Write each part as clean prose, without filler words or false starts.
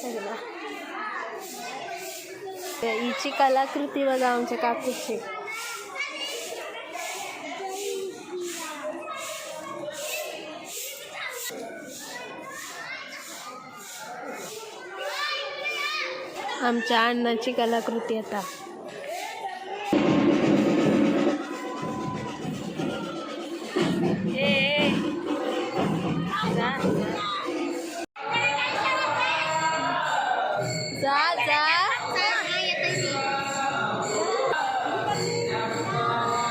सगळा. हिची कलाकृती बघा आमच्या काकूची. आमच्या अण्णाची कलाकृती आता. जा जा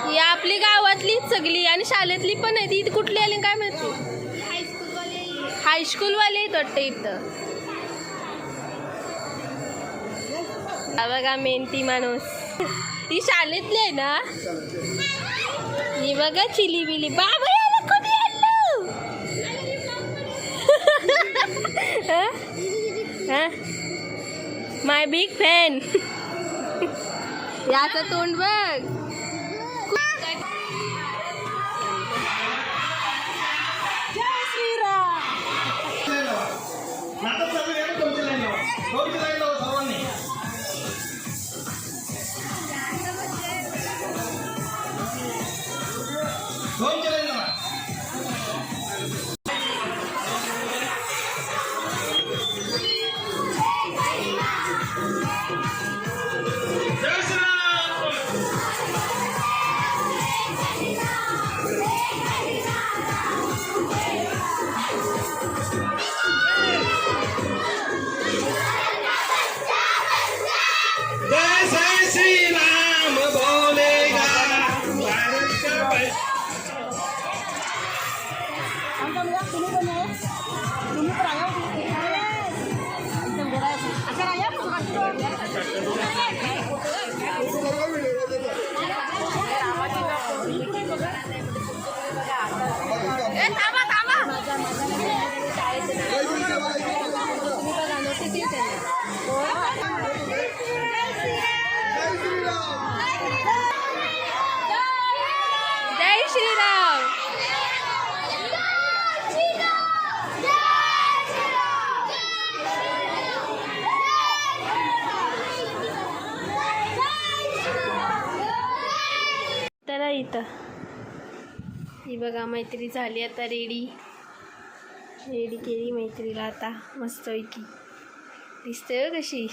ही आपली गावातलीच सगळी आणि शाळेतली पण आहे. ती कुठली आली काय माहिती. हायस्कूलवाले आहेत वाटतं इथं. बघा मेहनती माणूस. ही शाळेतली आहे ना. ही बघा चिली बिली. बाबा याला कोणी आणलं. माय बिग फॅन. याचं तोंड बघ. जय श्रीराम. तर इथं ही बघा मैत्री झाली आता रेडी केली मैत्रीला आता मस्तपैकी दिसते कशी.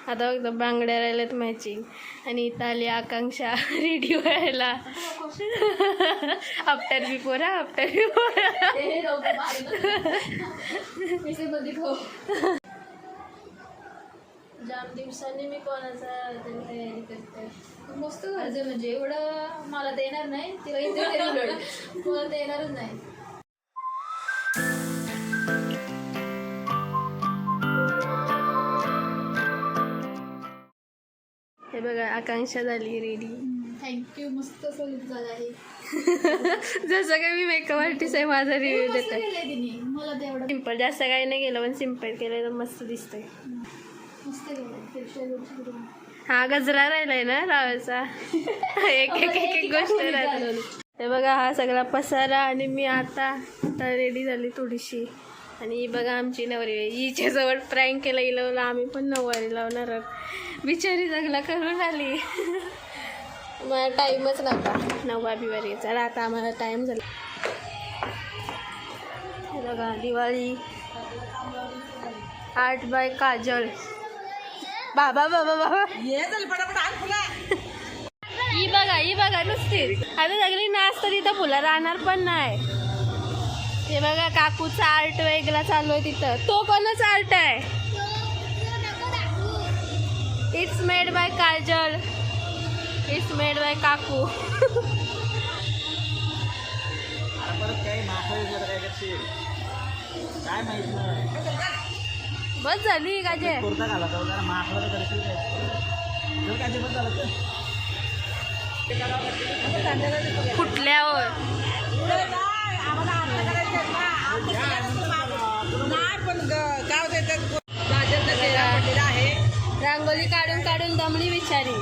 आता एकदम बांगड्या राहिल्यात मॅचिंग. आणि इथं आली आकांक्षा रेडी व्हायला. आफ्टर बिफोर जाम दिवसांनी मी कोणाचा तयारी करते. मस्त गरजे म्हणजे एवढं मला ते येणार नाही. मला ते येणारच नाही. हे बघा आकांक्षा झाली रेडी. थँक्यू. मस्त सॉलिड झालं आहे. जसं काय मी मेकअप आर्टिस्ट आहे माझा रिव्ह्यू देते. मला ते एवढं सिम्पल जास्त काही नाही केलं पण सिम्पल केलं तर मस्त दिसतंय. मस्त केलं. हा गजरा राहिलाय ना लावायचा. एक गोष्ट राहिली. हे बघा हा सगळा पसारा. आणि मी आता रेडी झाली थोडीशी. आणि बघा आमची नवरी हिच्याजवळ प्रँक केला लावला. आम्ही पण नऊवारी लावणार आहोत. बिचारी जगला करून आली. मला टाईमच नव्हता नववा बिवारीचा. आता आम्हाला टाईम झाला. बघा दिवाळी आर्ट बाय काजल. बाबा बाबा बाबा ही बघा नुसतीच. आता सगळी नाच तर तिथं फुलं राहणार पण नाही. हे बघा काकूचा आर्ट वेगळा चालू आहे तिथं. तो कोणाचा आर्ट आहे. It's made by Kajal. It's made by काकू. बस झाली काजे कुठल्यावर रांगोली काढून काढून दमली बिचारी.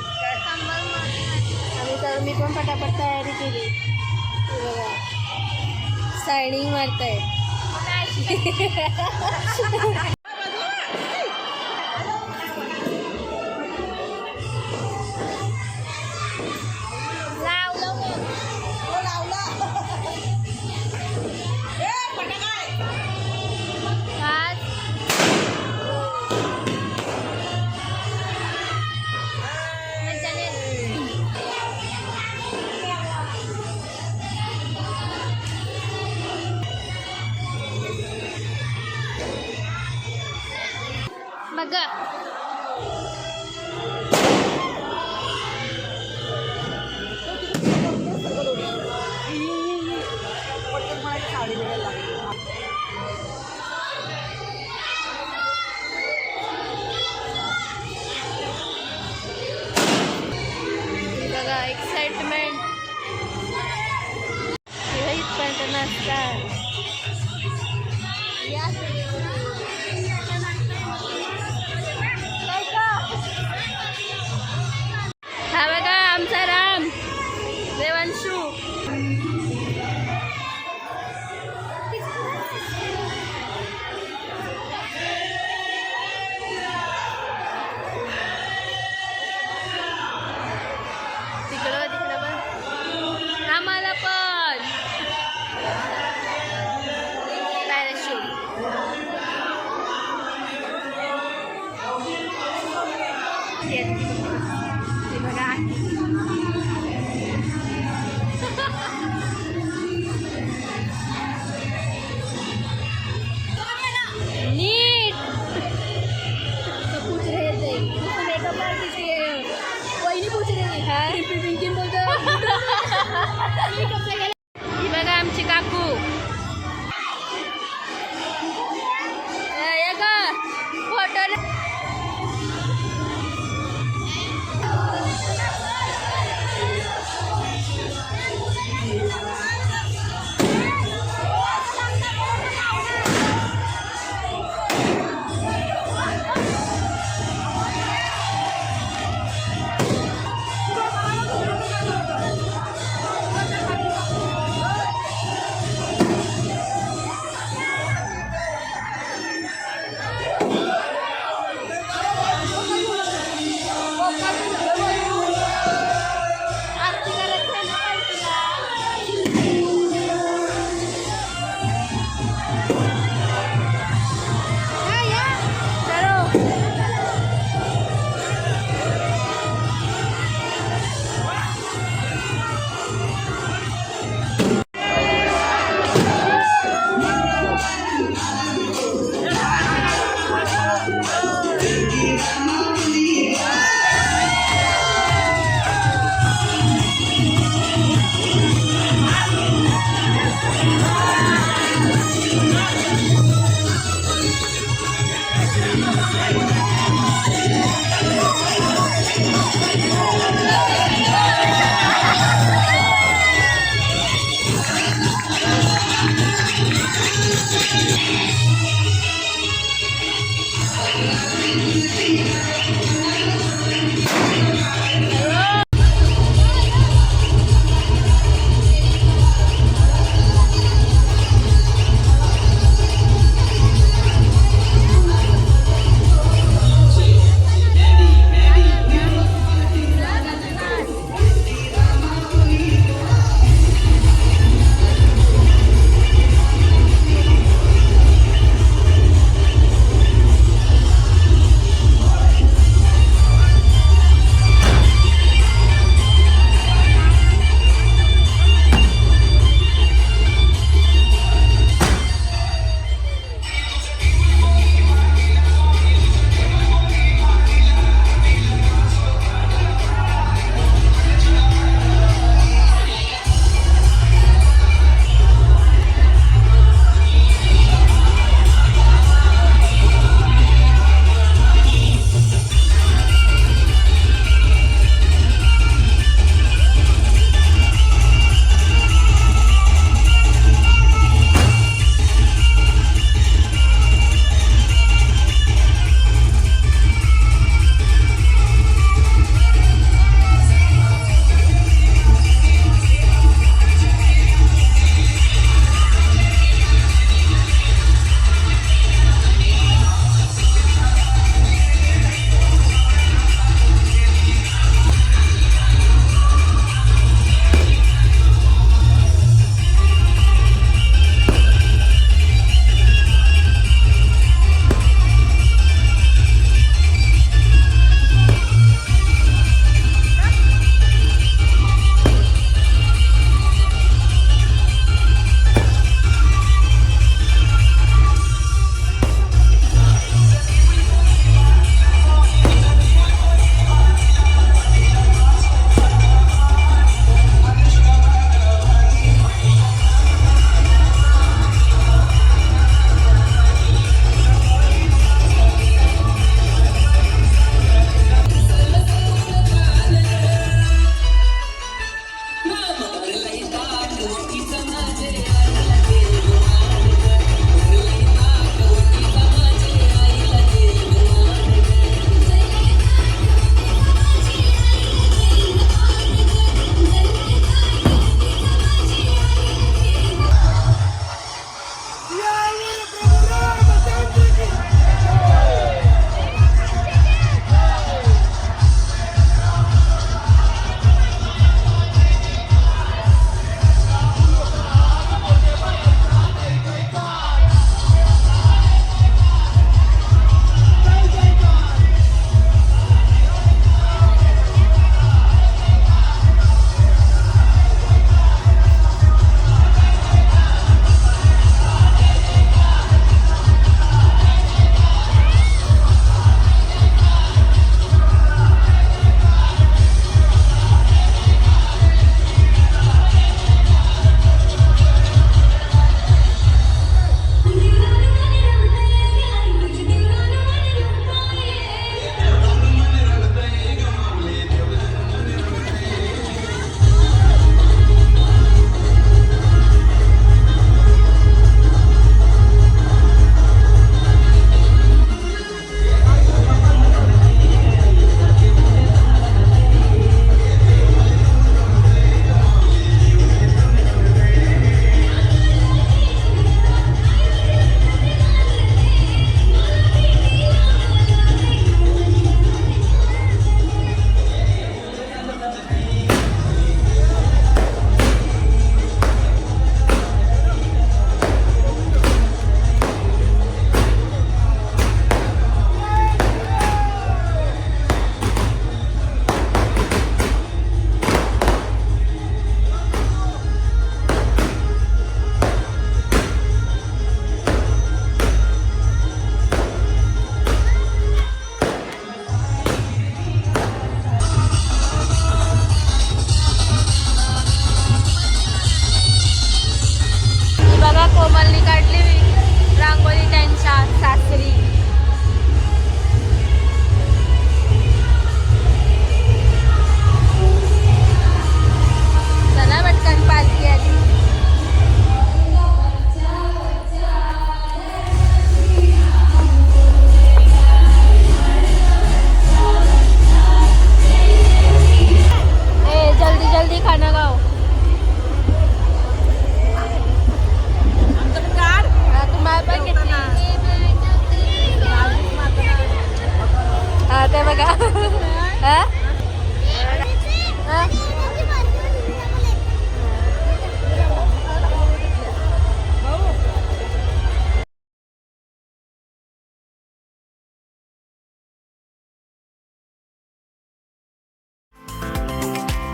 आम्ही तर मी पण पटापट तयारी केली. बघा शायनिंग मारताय. एक्साइटमेंट इथपर्यंत नसतात. हा बघा आमचा राम देवांशू. तिकडं तिकडं पण आम्हाला पण पॅराशूट. हे बघा